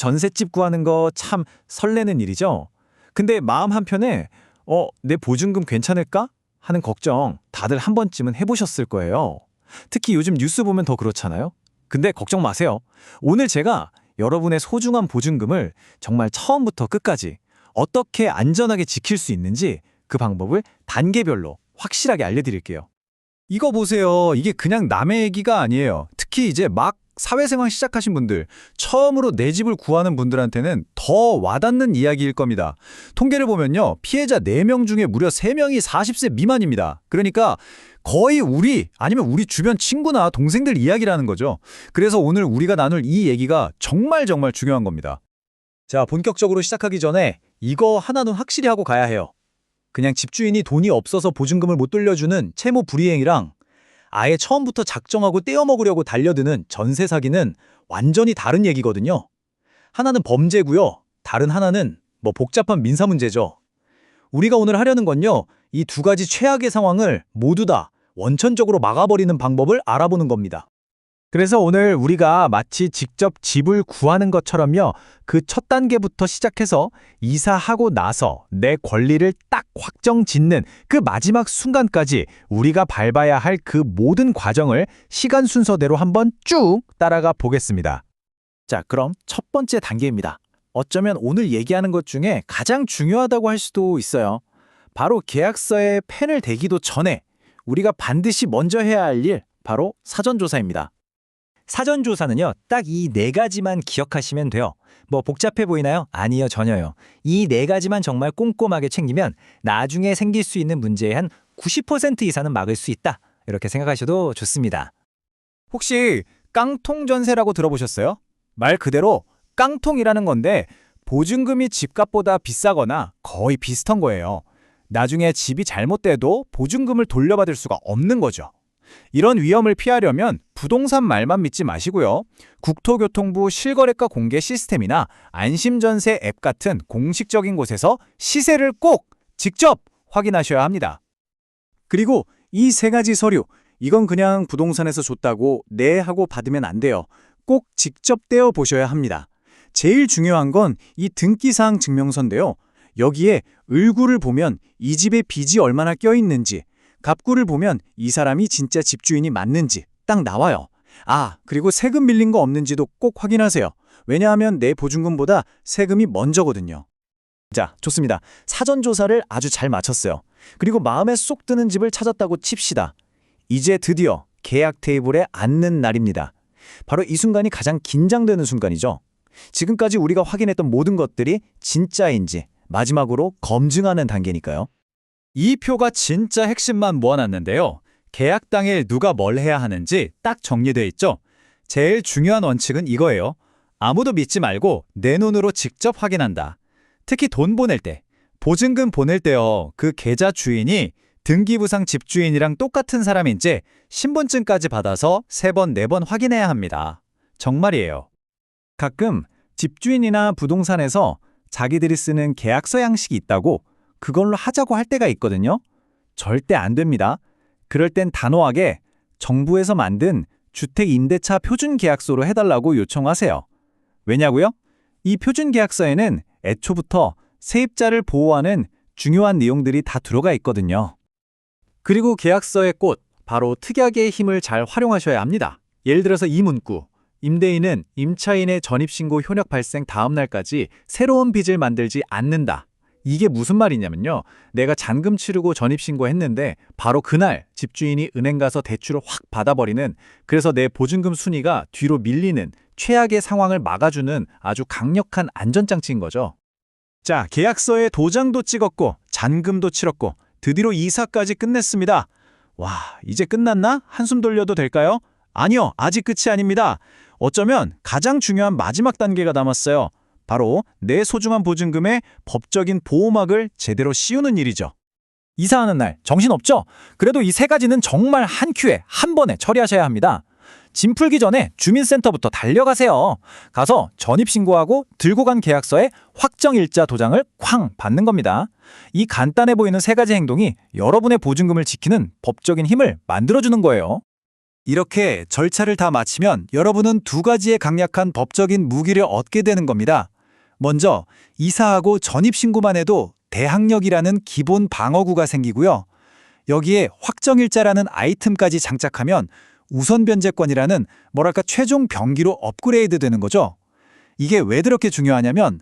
전셋집 구하는 거 참 설레는 일이죠. 근데 마음 한편에 내 보증금 괜찮을까? 하는 걱정 다들 한 번쯤은 해보셨을 거예요. 특히 요즘 뉴스 보면 더 그렇잖아요. 근데 걱정 마세요. 오늘 제가 여러분의 소중한 보증금을 정말 처음부터 끝까지 어떻게 안전하게 지킬 수 있는지 그 방법을 단계별로 확실하게 알려드릴게요. 이거 보세요. 이게 그냥 남의 얘기가 아니에요. 특히 이제 막 사회생활 시작하신 분들, 처음으로 내 집을 구하는 분들한테는 더 와닿는 이야기일 겁니다. 통계를 보면요. 피해자 4명 중에 무려 3명이 40세 미만입니다. 그러니까 거의 우리 아니면 우리 주변 친구나 동생들 이야기라는 거죠. 그래서 오늘 우리가 나눌 이 얘기가 정말 중요한 겁니다. 자, 본격적으로 시작하기 전에 이거 하나는 확실히 하고 가야 해요. 그냥 집주인이 돈이 없어서 보증금을 못 돌려주는 채무 불이행이랑 아예 처음부터 작정하고 떼어먹으려고 달려드는 전세 사기는 완전히 다른 얘기거든요. 하나는 범죄고요. 다른 하나는 복잡한 민사 문제죠. 우리가 오늘 하려는 건요. 이 두 가지 최악의 상황을 모두 다 원천적으로 막아버리는 방법을 알아보는 겁니다. 그래서 오늘 우리가 마치 직접 집을 구하는 것처럼요. 그 첫 단계부터 시작해서 이사하고 나서 내 권리를 딱 확정짓는 그 마지막 순간까지 우리가 밟아야 할 그 모든 과정을 시간 순서대로 한번 쭉 따라가 보겠습니다. 자, 그럼 첫 번째 단계입니다. 어쩌면 오늘 얘기하는 것 중에 가장 중요하다고 할 수도 있어요. 바로 계약서에 펜을 대기도 전에 우리가 반드시 먼저 해야 할 일, 바로 사전조사입니다. 사전조사는요, 딱 이 4가지만 기억하시면 돼요. 복잡해 보이나요? 아니요, 전혀요. 이 4가지만 정말 꼼꼼하게 챙기면 나중에 생길 수 있는 문제의 한 90% 이상은 막을 수 있다. 이렇게 생각하셔도 좋습니다. 혹시 깡통 전세라고 들어보셨어요? 말 그대로 깡통이라는 건데 보증금이 집값보다 비싸거나 거의 비슷한 거예요. 나중에 집이 잘못돼도 보증금을 돌려받을 수가 없는 거죠. 이런 위험을 피하려면 부동산 말만 믿지 마시고요. 국토교통부 실거래가 공개 시스템이나 안심전세 앱 같은 공식적인 곳에서 시세를 꼭 직접 확인하셔야 합니다. 그리고 이 3가지 서류, 이건 그냥 부동산에서 줬다고 네 하고 받으면 안 돼요. 꼭 직접 떼어 보셔야 합니다. 제일 중요한 건 이 등기사항 증명서인데요. 여기에 을구를 보면 이 집에 빚이 얼마나 껴있는지, 갑구를 보면 이 사람이 진짜 집주인이 맞는지 딱 나와요. 그리고 세금 밀린 거 없는지도 꼭 확인하세요. 왜냐하면 내 보증금보다 세금이 먼저거든요. 자, 좋습니다. 사전조사를 아주 잘 마쳤어요. 그리고 마음에 쏙 드는 집을 찾았다고 칩시다. 이제 드디어 계약 테이블에 앉는 날입니다. 바로 이 순간이 가장 긴장되는 순간이죠. 지금까지 우리가 확인했던 모든 것들이 진짜인지 마지막으로 검증하는 단계니까요. 이 표가 진짜 핵심만 모아놨는데요. 계약 당일 누가 뭘 해야 하는지 딱 정리돼 있죠. 제일 중요한 원칙은 이거예요. 아무도 믿지 말고 내 눈으로 직접 확인한다. 특히 돈 보낼 때, 보증금 보낼 때요. 그 계좌 주인이 등기부상 집주인이랑 똑같은 사람인지 신분증까지 받아서 3번, 4번 확인해야 합니다. 정말이에요. 가끔 집주인이나 부동산에서 자기들이 쓰는 계약서 양식이 있다고 그걸로 하자고 할 때가 있거든요. 절대 안 됩니다. 그럴 땐 단호하게 정부에서 만든 주택임대차 표준계약서로 해달라고 요청하세요. 왜냐고요? 이 표준계약서에는 애초부터 세입자를 보호하는 중요한 내용들이 다 들어가 있거든요. 그리고 계약서의 꽃, 바로 특약의 힘을 잘 활용하셔야 합니다. 예를 들어서 이 문구, 임대인은 임차인의 전입신고 효력 발생 다음 날까지 새로운 빚을 만들지 않는다. 이게 무슨 말이냐면요. 내가 잔금 치르고 전입신고했는데 바로 그날 집주인이 은행 가서 대출을 확 받아버리는, 그래서 내 보증금 순위가 뒤로 밀리는 최악의 상황을 막아주는 아주 강력한 안전장치인 거죠. 자, 계약서에 도장도 찍었고 잔금도 치렀고 드디어 이사까지 끝냈습니다. 와, 이제 끝났나? 한숨 돌려도 될까요? 아니요, 아직 끝이 아닙니다. 어쩌면 가장 중요한 마지막 단계가 남았어요. 바로 내 소중한 보증금의 법적인 보호막을 제대로 씌우는 일이죠. 이사하는 날 정신없죠? 그래도 이 3가지는 정말 한 큐에 한 번에 처리하셔야 합니다. 짐 풀기 전에 주민센터부터 달려가세요. 가서 전입신고하고 들고 간 계약서에 확정일자 도장을 쾅 받는 겁니다. 이 간단해 보이는 3가지 행동이 여러분의 보증금을 지키는 법적인 힘을 만들어주는 거예요. 이렇게 절차를 다 마치면 여러분은 두 가지의 강력한 법적인 무기를 얻게 되는 겁니다. 먼저 이사하고 전입신고만 해도 대항력이라는 기본 방어구가 생기고요. 여기에 확정일자라는 아이템까지 장착하면 우선 변제권이라는 뭐랄까 최종 병기로 업그레이드 되는 거죠. 이게 왜 그렇게 중요하냐면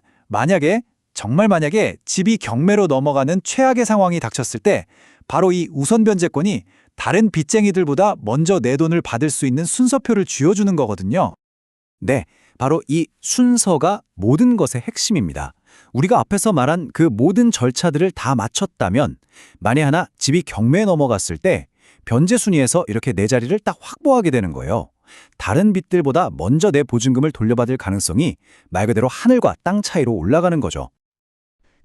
정말 만약에 집이 경매로 넘어가는 최악의 상황이 닥쳤을 때 바로 이 우선 변제권이 다른 빚쟁이들보다 먼저 내 돈을 받을 수 있는 순서표를 쥐어주는 거거든요. 네, 바로 이 순서가 모든 것의 핵심입니다. 우리가 앞에서 말한 그 모든 절차들을 다 마쳤다면 만에 하나 집이 경매에 넘어갔을 때 변제 순위에서 이렇게 내 자리를 딱 확보하게 되는 거예요. 다른 빚들보다 먼저 내 보증금을 돌려받을 가능성이 말 그대로 하늘과 땅 차이로 올라가는 거죠.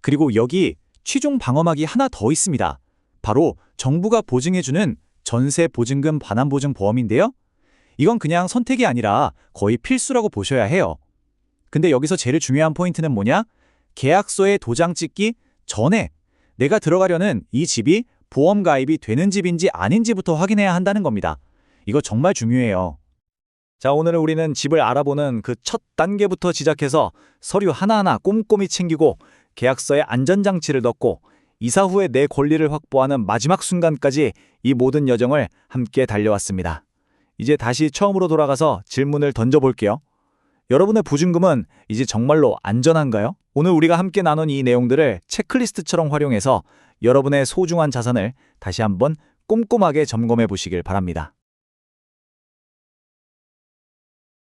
그리고 여기 취중 방어막이 하나 더 있습니다. 바로 정부가 보증해주는 전세 보증금 반환 보증 보험인데요. 이건 그냥 선택이 아니라 거의 필수라고 보셔야 해요. 근데 여기서 제일 중요한 포인트는 뭐냐? 계약서에 도장 찍기 전에 내가 들어가려는 이 집이 보험 가입이 되는 집인지 아닌지부터 확인해야 한다는 겁니다. 이거 정말 중요해요. 자, 오늘 우리는 집을 알아보는 그 첫 단계부터 시작해서 서류 하나하나 꼼꼼히 챙기고 계약서에 안전장치를 넣고 이사 후에 내 권리를 확보하는 마지막 순간까지 이 모든 여정을 함께 달려왔습니다. 이제 다시 처음으로 돌아가서 질문을 던져볼게요. 여러분의 보증금은 이제 정말로 안전한가요? 오늘 우리가 함께 나눈 이 내용들을 체크리스트처럼 활용해서 여러분의 소중한 자산을 다시 한번 꼼꼼하게 점검해 보시길 바랍니다.